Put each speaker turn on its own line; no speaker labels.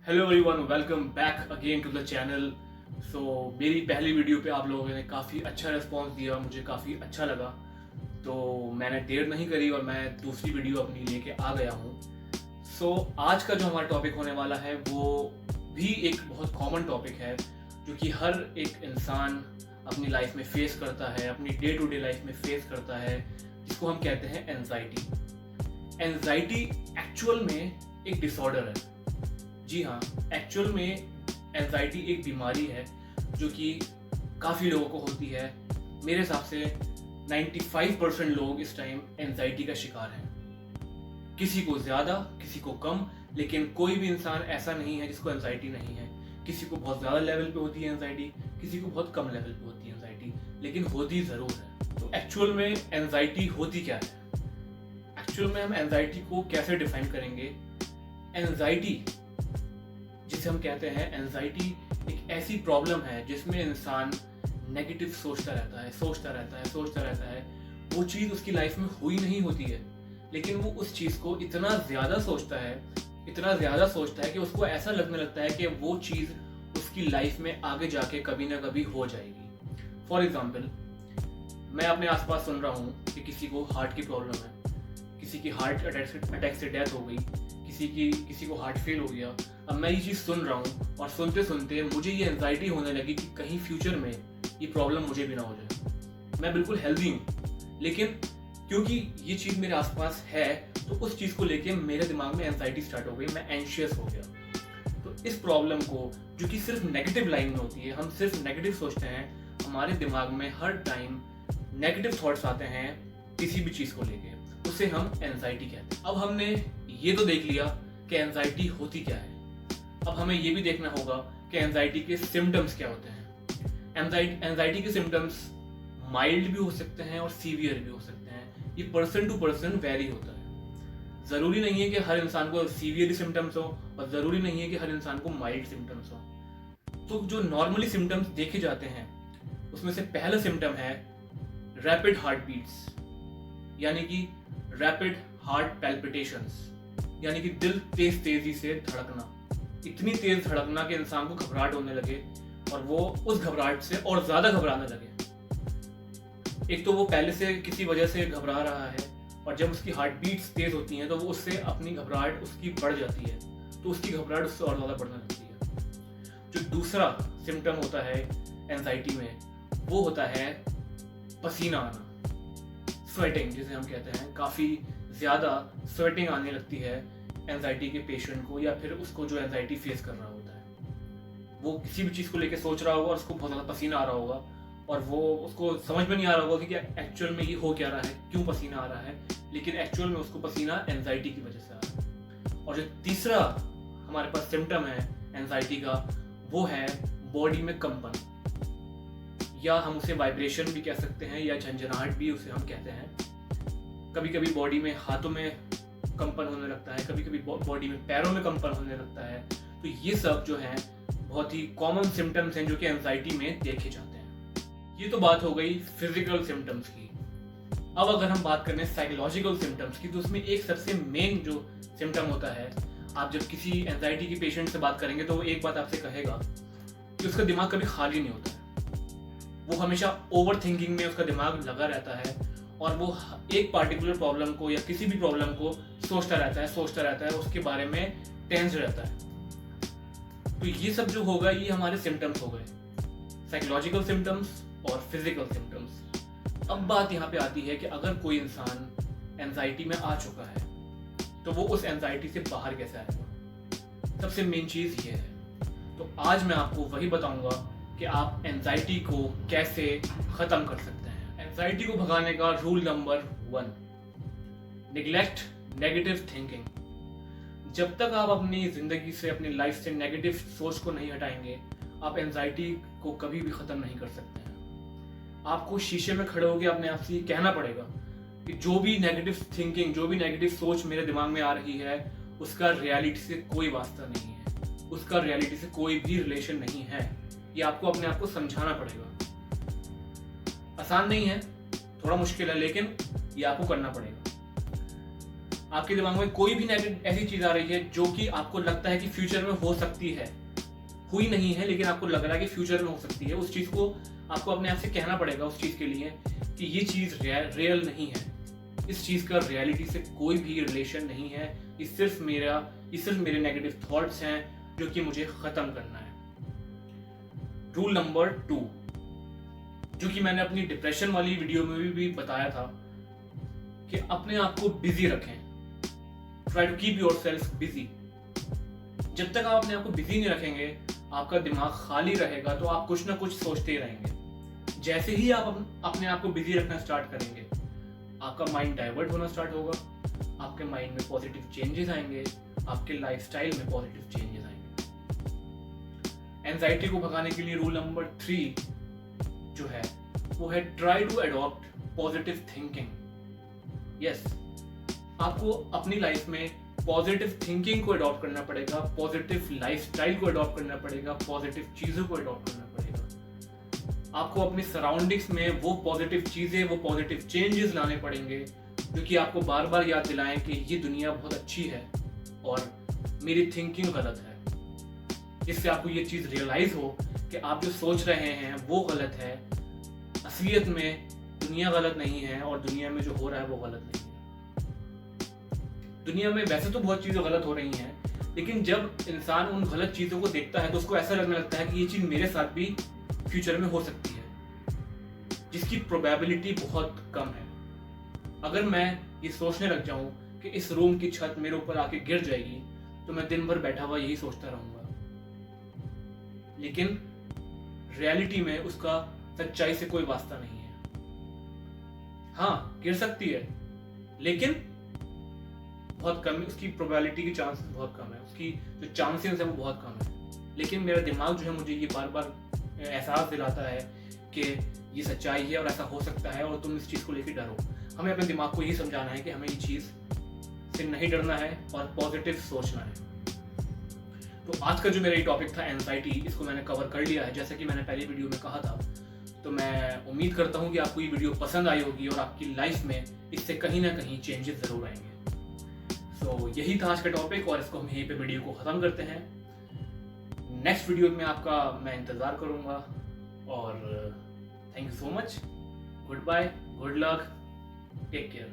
Hello everyone, welcome back again to the channel. मेरी पहली video पे आप लोगों ने काफ़ी अच्छा रिस्पांस दिया, मुझे काफ़ी अच्छा लगा। तो मैंने देर नहीं करी और मैं दूसरी वीडियो अपनी लेके आ गया हूँ। आज का जो हमारा टॉपिक होने वाला है वो भी एक बहुत कॉमन टॉपिक है जो कि हर एक इंसान अपनी लाइफ में फेस करता है, अपनी डे टू डे लाइफ में फेस करता है, जिसको हम कहते हैं एंजाइटी। एंजाइटी एक्चुअल में एक डिसऑर्डर है। जी हाँ, एक्चुअल में एंजाइटी एक बीमारी है जो कि काफ़ी लोगों को होती है। मेरे हिसाब से 95% लोग इस टाइम एंजाइटी का शिकार हैं। किसी को ज़्यादा, किसी को कम, लेकिन कोई भी इंसान ऐसा नहीं है जिसको एंजाइटी नहीं है। किसी को बहुत ज़्यादा लेवल पे होती है एंजाइटी, किसी को बहुत कम लेवल पे होती है एंजाइटी, लेकिन होती ज़रूर है। तो एक्चुअल में एंजाइटी होती क्या है? एक्चुअल में हम एंजाइटी को कैसे डिफाइन करेंगे? एंजाइटी, जिसे हम कहते हैं एंजाइटी, एक ऐसी प्रॉब्लम है जिसमें इंसान नेगेटिव सोचता रहता है। वो चीज़ उसकी लाइफ में हुई नहीं होती है, लेकिन वो उस चीज़ को इतना ज़्यादा सोचता है कि उसको ऐसा लगने लगता है कि वो चीज़ उसकी लाइफ में आगे जाके कभी ना कभी हो जाएगी। फॉर एग्जाम्पल, मैं अपने आसपास सुन रहा हूँ कि किसी को हार्ट की प्रॉब्लम है, किसी की हार्ट अटैक से डेथ हो गई, किसी को हार्ट फेल हो गया। अब मैं ये चीज़ सुन रहा हूँ और सुनते सुनते मुझे ये एंजाइटी होने लगी कि कहीं फ्यूचर में ये प्रॉब्लम मुझे भी ना हो जाए। मैं बिल्कुल हेल्दी हूँ, लेकिन क्योंकि ये चीज़ मेरे आसपास है तो उस चीज़ को लेके मेरे दिमाग में एंजाइटी स्टार्ट हो गई, मैं एंशियस हो गया। तो इस प्रॉब्लम को, जो कि सिर्फ नेगेटिव लाइन में होती है, हम सिर्फ नेगेटिव सोचते हैं, हमारे दिमाग में हर टाइम नेगेटिव थॉट्स आते हैं किसी भी चीज़ को लेके, उसे हम एंजाइटी कहते हैं। अब हमने ये तो देख लिया कि एंजाइटी होती क्या है। अब हमें ये भी देखना होगा कि एंजाइटी के सिम्टम्स क्या होते हैं। एंजाइटी के सिम्टम्स माइल्ड भी हो सकते हैं और सीवियर भी हो सकते हैं। ये पर्सन टू पर्सन वेरी होता है। ज़रूरी नहीं है कि हर इंसान को सीवियर सिम्टम्स हो और ज़रूरी नहीं है कि हर इंसान को माइल्ड सिम्टम्स हो। तो जो नॉर्मली सिम्टम्स देखे जाते हैं उसमें से पहला सिम्टम है रैपिड हार्ट बीट्स, यानी कि रैपिड हार्ट पैल्पिटेशंस, यानी कि दिल तेजी से धड़कना, इतनी तेज धड़कना कि इंसान को घबराहट होने लगे और वो उस घबराहट से और ज्यादा घबराने लगे। एक तो वो पहले से किसी वजह से घबरा रहा है और जब उसकी हार्ट बीट्स तेज होती हैं तो वो उससे अपनी घबराहट उसकी बढ़ जाती है, तो उसकी घबराहट उससे और ज्यादा बढ़ने लगती है। जो दूसरा सिम्टम होता है एंजाइटी में, वो होता है पसीना आना, स्वेटिंग जिसे हम कहते हैं। काफ़ी ज़्यादा स्वेटिंग आने लगती है एंजाइटी के पेशेंट को, या फिर उसको जो एंजाइटी फेस कर रहा होता है। वो किसी भी चीज़ को लेकर सोच रहा होगा और उसको बहुत ज़्यादा पसीना आ रहा होगा और वो उसको समझ में नहीं आ रहा होगा कि एक्चुअल में ये हो क्या रहा है, क्यों पसीना आ रहा है, लेकिन एक्चुअल में उसको पसीना एंजाइटी की वजह से आ रहा है। और जो तीसरा हमारे पास सिम्टम है एंजाइटी का, वो है बॉडी में कंपन, या हम उसे वाइब्रेशन भी कह सकते हैं, या झंझनाहट भी उसे हम कहते हैं। कभी कभी बॉडी में, हाथों में कंपन होने लगता है, कभी कभी बॉडी में, पैरों में कंपन होने लगता है। तो ये सब जो है बहुत ही कॉमन सिम्टम्स हैं जो कि एंजाइटी में देखे जाते हैं। ये तो बात हो गई फिजिकल सिम्टम्स की। अब अगर हम बात करें साइकोलॉजिकल सिम्टम्स की, तो उसमें एक सबसे मेन जो सिम्टम होता है, आप जब किसी एंजाइटी के पेशेंट से बात करेंगे तो वो एक बात आपसे कहेगा कि उसका दिमाग कभी खाली नहीं होता है। वो हमेशा ओवर थिंकिंग में उसका दिमाग लगा रहता है और वो एक पार्टिकुलर प्रॉब्लम को या किसी भी प्रॉब्लम को सोचता रहता है, उसके बारे में टेंस रहता है। तो ये सब जो होगा, ये हमारे सिम्टम्स हो गए, साइकोलॉजिकल सिम्टम्स और फिजिकल सिम्टम्स। अब बात यहाँ पे आती है कि अगर कोई इंसान एंजाइटी में आ चुका है तो वो उस एंजाइटी से बाहर कैसे आएगा। सबसे मेन चीज़ ये है। तो आज मैं आपको वही बताऊंगा कि आप एंजाइटी को कैसे ख़त्म कर सकते हैं। एंजाइटी को भगाने का rule number 1, neglect negative thinking. जब तक आप अपनी ज़िंदगी से, अपनी लाइफ से नेगेटिव सोच को नहीं हटाएंगे, आप एंजाइटी को कभी भी ख़त्म नहीं कर सकते हैं। आपको शीशे में खड़े होकर अपने आप से ये कहना पड़ेगा कि जो भी नेगेटिव थिंकिंग, जो भी नेगेटिव सोच मेरे दिमाग में आ रही है, उसका रियलिटी से कोई वास्ता नहीं है, उसका रियलिटी से कोई भी रिलेशन नहीं है। ये आपको अपने आप को समझाना पड़ेगा। आसान नहीं है, थोड़ा मुश्किल है, लेकिन ये आपको करना पड़ेगा। आपके दिमाग में कोई भी ऐसी चीज आ रही है जो कि आपको लगता है कि फ्यूचर में हो सकती है, हुई नहीं है लेकिन आपको लग रहा है कि फ्यूचर में हो सकती है, उस चीज को आपको अपने आप से कहना पड़ेगा उस चीज के लिए कि ये चीज रियल नहीं है, इस चीज का रियलिटी से कोई भी रिलेशन नहीं है, ये सिर्फ मेरे नेगेटिव थॉट्स हैं जो कि मुझे खत्म करना है। रूल नंबर 2, जो कि मैंने अपनी डिप्रेशन वाली वीडियो में भी बताया था, कि अपने आप को बिजी रखें। Try to keep yourself busy. जब तक आप अपने आप को बिजी नहीं रखेंगे, आपका दिमाग खाली रहेगा तो आप कुछ ना कुछ सोचते ही रहेंगे। जैसे ही आप अपने आप को बिजी रखना स्टार्ट करेंगे, आपका माइंड डाइवर्ट होना स्टार्ट होगा, आपके माइंड में पॉजिटिव चेंजेस आएंगे, आपके लाइफस्टाइल में पॉजिटिव चेंजेस आएंगे। एंजाइटी को भगाने के लिए रूल नंबर 3 जो है वो है try to adopt positive thinking. Yes, आपको अपनी लाइफ में पॉजिटिव थिंकिंग को अडॉप्ट करना पड़ेगा, पॉजिटिव लाइफस्टाइल को अडॉप्ट करना पड़ेगा, पॉजिटिव चीजों को अडॉप्ट करना पड़ेगा। आपको अपनी सराउंडिंग्स में वो पॉजिटिव चीजें, वो पॉजिटिव चेंजेस लाने पड़ेंगे जो कि आपको बार बार याद दिलाएं कि ये दुनिया बहुत अच्छी है और मेरी थिंकिंग गलत है। इससे आपको ये चीज रियलाइज हो कि आप जो सोच रहे हैं वो गलत है, असलियत में दुनिया गलत नहीं है और दुनिया में जो हो रहा है वो गलत नहीं है। दुनिया में वैसे तो बहुत चीजें गलत हो रही हैं, लेकिन जब इंसान उन गलत चीजों को देखता है तो उसको ऐसा लगने लगता है कि ये चीज मेरे साथ भी फ्यूचर में हो सकती है, जिसकी प्रोबेबिलिटी बहुत कम है। अगर मैं ये सोचने लग जाऊं कि इस रूम की छत मेरे ऊपर आके गिर जाएगी तो मैं दिन भर बैठा हुआ यही सोचता रहूंगा, लेकिन रियलिटी में उसका सच्चाई से कोई वास्ता नहीं है। हाँ, गिर सकती है लेकिन बहुत कम, उसकी प्रोबेबिलिटी की चांसेस बहुत कम है, उसकी जो चांसेस है वो बहुत कम है। लेकिन मेरा दिमाग जो है मुझे ये बार बार एहसास दिलाता है कि ये सच्चाई है और ऐसा हो सकता है और तुम इस चीज़ को लेकर डरो। हमें अपने दिमाग को ये समझाना है कि हमें ये चीज़ से नहीं डरना है और पॉजिटिव सोचना है। तो आज का जो मेरा ये टॉपिक था एंजाइटी, इसको मैंने कवर कर लिया है जैसा कि मैंने पहले वीडियो में कहा था। तो मैं उम्मीद करता हूँ कि आपको ये वीडियो पसंद आई होगी और आपकी लाइफ में इससे कहीं ना कहीं चेंजेस ज़रूर आएंगे। सो यही था आज का टॉपिक और इसको हम यहीं पे वीडियो को ख़त्म करते हैं। नेक्स्ट वीडियो में आपका मैं इंतज़ार करूँगा और thank you so much. Goodbye, good luck, take care.